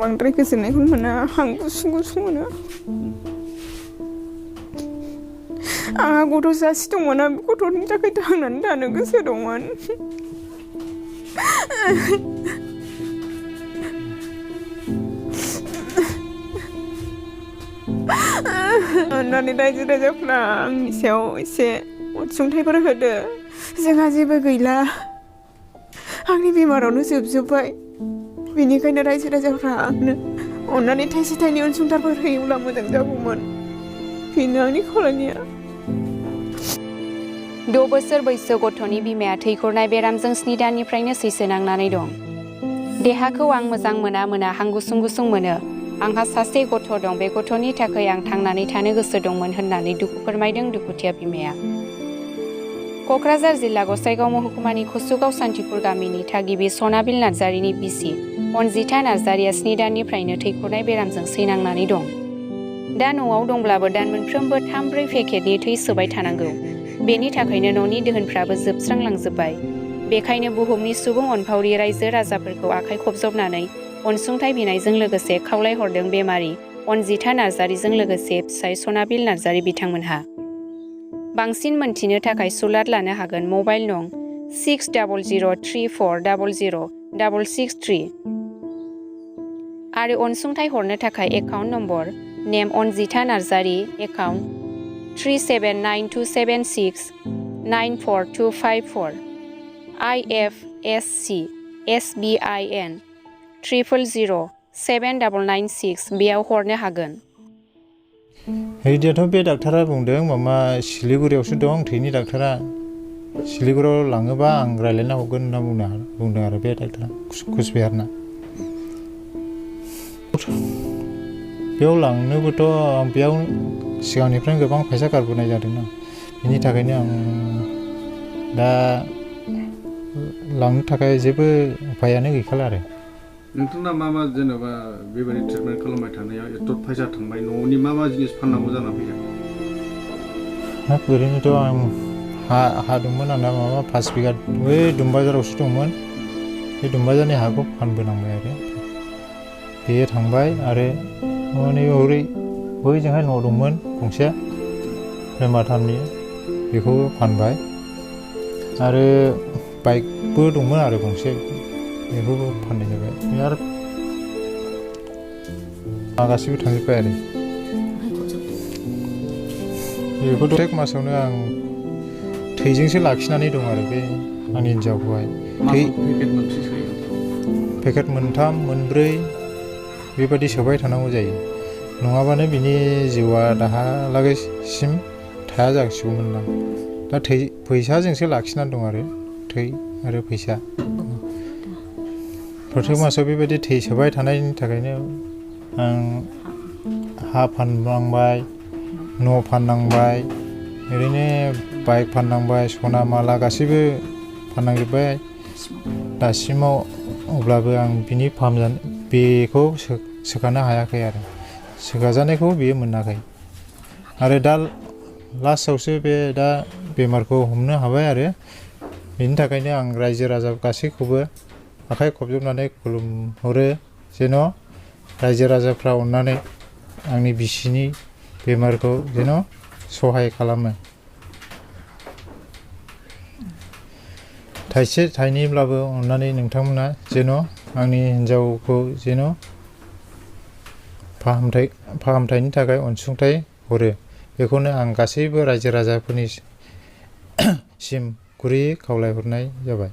बांद्राय गोजोननायखौनो मोना हां गुसुं गुसुं मोनो आंहा गथ' सासे दंमोन आं गथ'नि थाखाय थांनानै थानो गोसो दंमोन अन्नानै रायजो राजाफ्रा आंनि सायाव एसे अनसुंथाइफोर होदो जोंहा जेबो गैला आंनि बेमारावनो जोबजोब्बाय बेनिखायनो रायजो राजाफ्रा आंनो अन्नानै थाइसे थाइनै अनसुंथाइफोर होयोब्ला मोजां जागौमोन बेनो आंनि खावलायनाया 6 बोसोर बैसो गथ'नि बिमाया थै खुरनाय बेरामजों 7 दाननिफ्रायनो सैसोनांनानै दं देहाखौ आं मोजां मोना हां गुसुं गुसुं मोनो आंहा सासे गथ' दं बे गथ'नि थाखाय आं थांनानै थानो गोसो दंमोन होननानै दुखु फोरमायदों दुखुथिया बिमाया क'क्राझार जिल्ला गसाइगाव महकुमानि कसुगाव सान्तिपुर गामिनि थागिबि सनाबिल नार्जारिनि बिसि अनजिथा नार्जारिया 7 दाननिफ्रायनो थै खुरनाय बेरामजों सैनांनानै दं दा न'आव दंब्लाबो दान मोनफ्रोमबो 3-4 पेकेटनि थै सोबाय थानांगौ बेनि थाखायनो न'नि दोहोनफ्राबो जोबस्रांलांजोब्बाय बेखायनो बुहुमनि सुबुं अनफावरि रायजो राजाफोरखौ आखाइ खबजबनानै अनसुंथाइ बिनायजों लोगोसे खावलायहरदों बेमारि अनजिथा नार्जारिजों लोगोसे फिसाय सनाबिल नार्जारि बिथांमोनहा बांसिन मोनथिनो थाखाय सुलाद लानो हागोन मबाइल नं 6003400663 आरो अनसुंथाइ हरनो थाखाय एकाउन्ट नम्बर नेम अनजिथा नार्जारि एकाउन्ट 3792769424 IFSC SBIN 000796 बेयाव हरनो हागोन हैदियाथ' बे डाक्टारा बुंदों मामा सिलिगुरियावसो दं थैनि डाक्टारा सिलिगुरियाव लाङोबा आं रायलायना हरगोन होनना बुंदों आरो बे डाक्टारा कुचबिहारना बेयाव लांनोबोथ' बेयाव सिगांनिफ्रायनो गोबां फैसा गारबोनाय जादोंना बेनि थाखायनो आं दा लांनो थाखाय जेबो उपायानो गैखाला आरो नोंथांना मा जेनेबा बेबायदि ट्रिटमेन्ट खालामबाय थानायाव एथ' फैसा थांबाय न'नि मा जिनिस फाननांगौ जाना फैया ओरैनोथ' आं हा दंमोन आंना माबा 5 बिगा बै दुमबाजारावसो दंमोन बे दुमबाजारनि हाखौ फानबोनांबाय आरो बेयो थांबाय आरो माने ओरै बैजोंहाय न' दंमोन गंसे माथामनि बेखौबो फानबाय आरो बाइकबो दंमोन आरो गंसे बेखौबो फाननाय जाबाय आरो गासैबो थांजोब्बाय आरो बेखौ प्रत्येक मासावनो आं थैजोंसो लाखिनानै दं आरो बे आंनि हिन्जावखौहाय पेकेट 3-4 बेबायदि सोबाय थानांगौ जायो नङाबानो बिनि जिउआ दाहालागैसिम थाया जासिगौमोन ना दा फैसाजोंसो लाखिनानै दं आरो थै आरो फैसा प्रत्येक मासाव बेबायदि थै सोबाय थानायनि थाखायनो आं हा फाननांबाय न' फाननांबाय ओरैनो बाइक फाननांबाय सना माला गासैबो फाननांजोब्बाय दासिमाव अब्लाबो आं बिनि बेखौ सोखानो हायाखै आरो सोखाजानायखौ बियो मोनाखै आरो दा लास्टआवसो बे दा बेमारखौ हमनो हाबाय आरो बेनि थाखायनो आं रायजो राजा गासैखौबो आखाइ खबजबनानै खुलुमहरो जेन' रायजो राजाफ्रा अननानै आंनि बिसिनि बेमारखौ जेन' सहाय खालामो थाइसे थाइनैब्लाबो अननानै नोंथांमोना जेन' आंनि हिन्जावखौ जेन' फाहामथायनि थाखाय अनसुंथाइ हरो बेखौनो आं गासैबो रायजो राजाफोरनि सिम गुरैयै खावलायहरनाय जाबाय